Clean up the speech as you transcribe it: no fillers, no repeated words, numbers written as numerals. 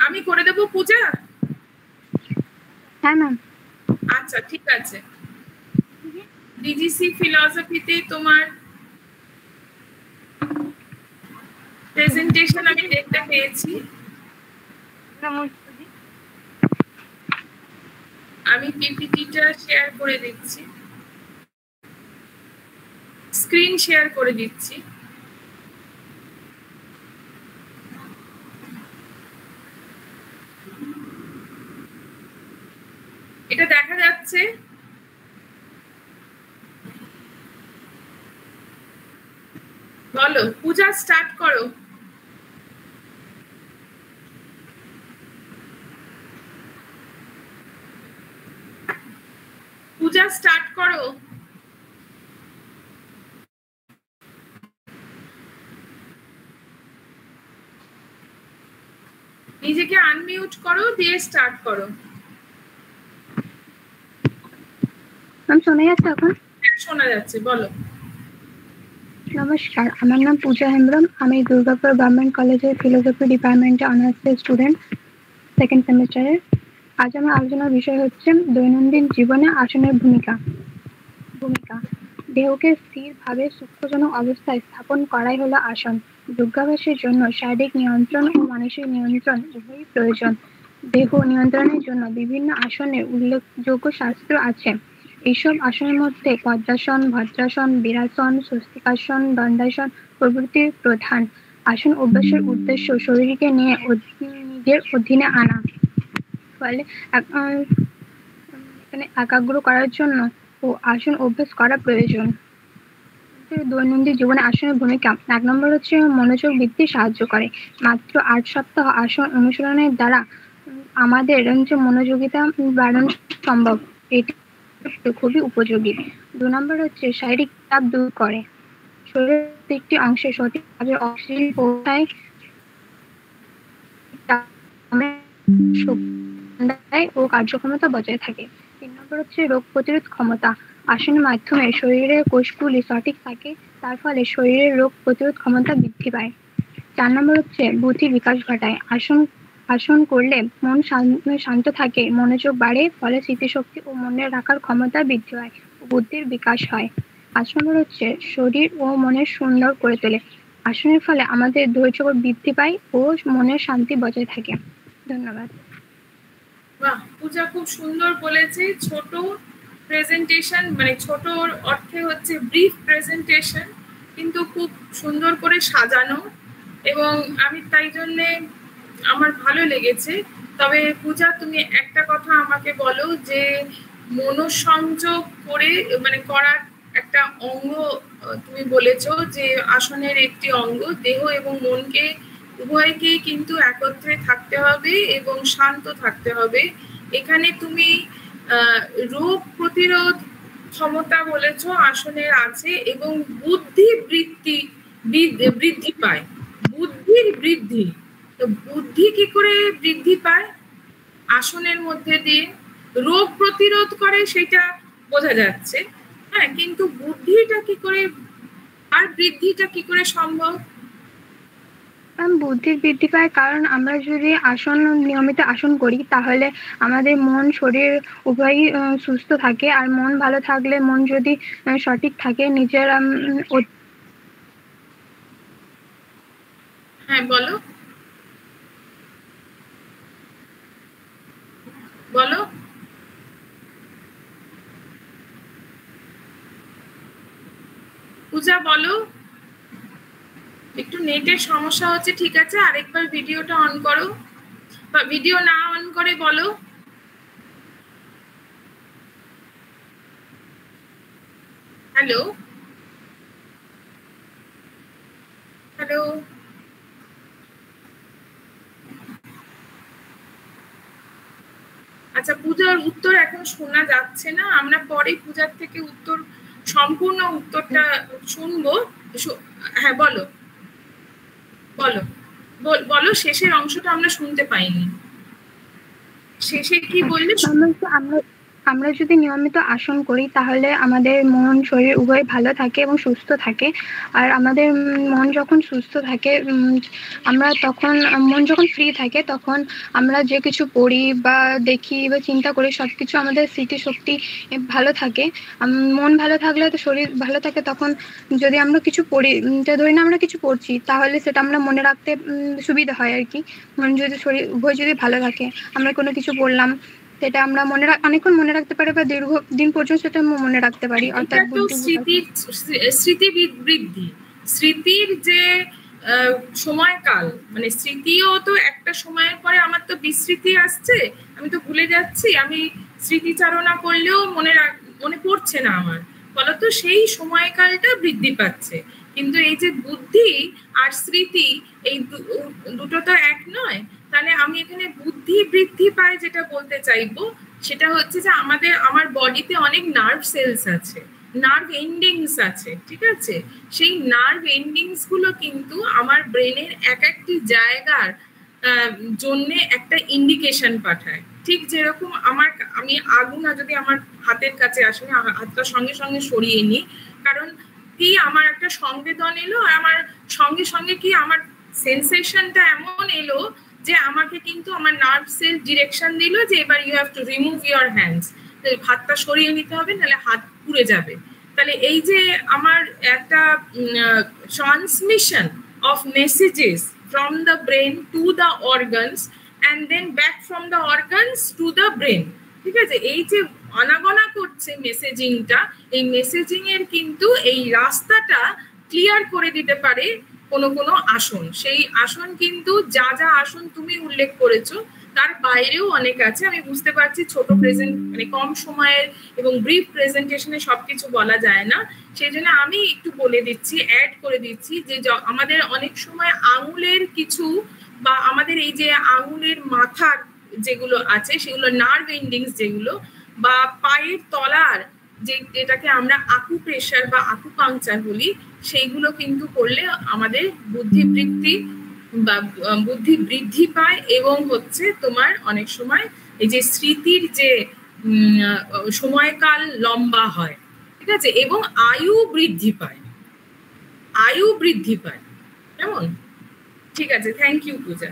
আমি করে দেব পূজা? হ্যাঁ ম্যাম। আচ্ছা ঠিক আছে। ডিজিসি ফিলসফিতে তোমার প্রেজেন্টেশন আমি দেখতে পেয়েছি। আমি পিপিটিটা শেয়ার করে দিচ্ছি, স্ক্রিন শেয়ার করে দিচ্ছি। এটা দেখা যাচ্ছে? বলো, পূজা স্টার্ট করো। পূজা স্টার্ট করো। নিজেকে আনমিউট করো, দিয়ে স্টার্ট করো। ম্যাম শোনা যাচ্ছে এখন? শোনা যাচ্ছে, বলো। নমস্কার, আমার নাম পূজা হেমব্রম। আমি দুর্গাপুর গভর্নমেন্ট কলেজের ফিলোসফি ডিপার্টমেন্টে অনার্সের স্টুডেন্ট, সেকেন্ড সেমিস্টারের। আজ আমার আলোচনার বিষয় হচ্ছে দৈনন্দিন জীবনে আসনের ভূমিকা। দেহকে স্থিরভাবে সূক্ষ্মজনক অবস্থায় স্থাপন করাই হলো আসন। যোগাভ্যাসের জন্য শারীরিক নিয়ন্ত্রণ ও মানসিক নিয়ন্ত্রণ উভয়ই প্রয়োজন। দেহ নিয়ন্ত্রণের জন্য বিভিন্ন আসনের উল্লেখযোগ্য শাস্ত্র আছে। এইসব আসনের মধ্যে পদ্মাসন, ভদ্রাসন, বীরাসন, স্বস্তিকাসন, দণ্ডাসন প্রভৃতি প্রধান। আসন অভ্যাসের উদ্দেশ্য শরীরকে নিয়ে নিজের অধীনে আনা, ফলে এখানে একাগ্র করার জন্য ও আসন অভ্যাস করা প্রয়োজন। দৈনন্দিন জীবনে আসনের ভূমিকা ১ নম্বর হচ্ছে মনোযোগ বৃদ্ধি সাহায্য করে। মাত্র ৮ সপ্তাহ আসন অনুশীলনের দ্বারা আমাদের মনোযোগিতা বাড়ানো সম্ভব। এটি খুবই উপযোগী। ২ নম্বর হচ্ছে শারীরিক চাপ দূর করে। শরীরের প্রত্যেকটি অংশে সঠিকভাবে অক্সিজেন পৌঁছায় ও কার্যক্ষমতা বজায় থাকে। ৩ নম্বর হচ্ছে রোগ প্রতিরোধ ক্ষমতা। আসনের মাধ্যমে শরীরের কোষগুলি সঠিক থাকে, তার ফলে শরীরের রোগ প্রতিরোধ ক্ষমতা বৃদ্ধি পায়। ৪ নম্বর হচ্ছে বুদ্ধি বিকাশ ঘটায়। আসন করলে মন শান্ত থাকে, মনোযোগ বাড়ে, ফলে স্মৃতিশক্তি ও মনে রাখার ক্ষমতা বৃদ্ধি হয়, বুদ্ধির বিকাশ হয়। ৫ নম্বর হচ্ছে শরীর ও মনের সুন্দর করে তোলে। আসনের ফলে আমাদের ধৈর্য বৃদ্ধি পায় ও মনের শান্তি বজায় থাকে। ধন্যবাদ। বাহ, পূজা খুব সুন্দর বলেছে। ছোট প্রেজেন্টেশন, মানে ছোট অর্থে হচ্ছে ব্রিফ প্রেজেন্টেশন, কিন্তু খুব সুন্দর করে সাজানো, এবং আমি তাই জন্যে আমার ভালো লেগেছে। তবে পূজা, তুমি একটা কথা আমাকে বলো যে মনোসংযোগ করে মানে করার একটা অঙ্গ তুমি বলেছো যে আসনের একটি অঙ্গ, দেহ এবং মনকে উভয়কেই কিন্তু একত্রে থাকতে হবে এবং শান্ত থাকতে হবে। এখানে তুমি রোগ প্রতিরোধ ক্ষমতা বলেছো আসনের আছে, এবং বুদ্ধি বৃদ্ধি পায়, বুদ্ধির বৃদ্ধি। তো বুদ্ধি কি করে বৃদ্ধি পায়? আসনের মধ্যে দিয়ে। রোগ প্রতিরোধ করে সেটা বোঝা যাচ্ছে, হ্যাঁ, কিন্তু বুদ্ধিটা কি করে আর বৃদ্ধিটা কি করে সম্ভব? বুদ্ধির বৃদ্ধি পায় কারণ আমরা যদি নিয়মিত আসন করি, তাহলে আমাদের মন শরীর উভয়ই সুস্থ থাকে। আর মন ভালো থাকলে, মন যদি সঠিক থাকে, নিজের হ্যাঁ বলো বলো। পূজা বলো। একটু নেটের সমস্যা হচ্ছে, ঠিক আছে, আরেকবার ভিডিওটা অন করো, বা ভিডিও না অন করে বলো। Hello hello. আচ্ছা, পূজার উত্তর এখন শোনা যাচ্ছে না, আমরা পরে পূজার থেকে উত্তর, সম্পূর্ণ উত্তরটা শুনবো। হ্যাঁ বলো বলো বলো, শেষের অংশটা আমরা শুনতে পাইনি। শেষে কি বললে? আমরা যদি নিয়মিত আসন করি তাহলে আমাদের মন শরীর উভয় ভালো থাকে এবং সুস্থ থাকে। আর আমাদের মন যখন সুস্থ থাকে, আমরা তখন মন যখন ফ্রি থাকে তখন আমরা যে কিছু পড়ি বা দেখি বা চিন্তা করি সবকিছু আমাদের স্মৃতিশক্তি ভালো থাকে। মন ভালো থাকলে তো শরীর ভালো থাকে। তখন যদি আমরা কিছু পড়ি, ধরি না আমরা কিছু পড়ছি, তাহলে সেটা আমরা মনে রাখতে সুবিধা হয় আর কি। মন যদি শরীর উভয় যদি ভালো থাকে, আমরা কোনো কিছু পড়লাম সেটা আমরা অনেকক্ষণ মনে রাখতে পারি বা দীর্ঘদিন পর্যন্ত সেটা মনে রাখতে পারি। অর্থাৎ স্মৃতি বৃদ্ধি, স্মৃতির যে সময়কাল, মানে স্মৃতিও তো একটা সময়ের পরে আমার তো বিস্মৃতি আসছে, আমি তো ভুলে যাচ্ছি, আমি স্মৃতিচারণা করলেও মনে পড়ছে না আমার, ফলত সেই সময়কালটা বৃদ্ধি পাচ্ছে। কিন্তু এই যে বুদ্ধি আর স্মৃতি, এই দুটো তো এক নয়। তাহলে আমি এখানে বুদ্ধি বৃদ্ধি পায় যেটা বলতে চাইবো সেটা হচ্ছে যে আমার বডিতে অনেক নার্ভ সেলস আছে, নার্ভ এন্ডিংস আছে, ঠিক আছে? সেই নার্ভ এন্ডিংস গুলো কিন্তু আমার ব্রেনের এক একটি জায়গার জন্য একটা ইন্ডিকেশন পাঠায়। ঠিক যেরকম আমি আগুন যদি আমার হাতের কাছে আসে, হাতটা সঙ্গে সঙ্গে সরিয়ে নিই, কারণ কি আমার একটা সংবেদন এলো, আর আমার সঙ্গে সঙ্গে কি আমার সেন্সেশনটা এমন এলো যে আমাকে কিন্তু আমার নার্ভ সেল ডিরেকশন দিল যে এবার you have to remove your hands, হাতটা সরিয়ে নিতে হবে, নাহলে হাত পুড়ে যাবে। তাহলে এই যে আমার একটা transmission of messages from the brain to the organs and then back from the organs to the brain, ঠিক আছে? এই যে আনাগোনা করছে মেসেজিংটা, এই মেসেজিং এর কিন্তু এই রাস্তাটা ক্লিয়ার করে দিতে পারে কোনো কোনো আসন। সেই আসন কিন্তু যা যা আসন তুমি উল্লেখ করেছো তার বাইরেও অনেক আছে। আমি বুঝতে পারছি ছোট মানে কম সময়ের এবং ব্রিফ প্রেজেন্টেশনে সবকিছু বলা যায় না, সেই জন্য আমি একটু বলে দিচ্ছি, অ্যাড করে দিচ্ছি যে আমাদের অনেক সময় আঙুলের কিছু বা আমাদের এই যে আঙুলের মাথার যেগুলো আছে সেগুলো নার্ভ এন্ডিংস যেগুলো, বা পায়ের তলার যেটাকে আমরা আকুপ্রেশার বা আকুপাংচার বলি, সেইগুলো কিন্তু করলে আমাদের বুদ্ধি বৃদ্ধি পায় এবং হচ্ছে তোমার অনেক সময় এই যে স্মৃতির যে সময়কাল লম্বা হয়, ঠিক আছে? এবং আয়ু বৃদ্ধি পায় কেমন? ঠিক আছে, থ্যাংক ইউ পূজা।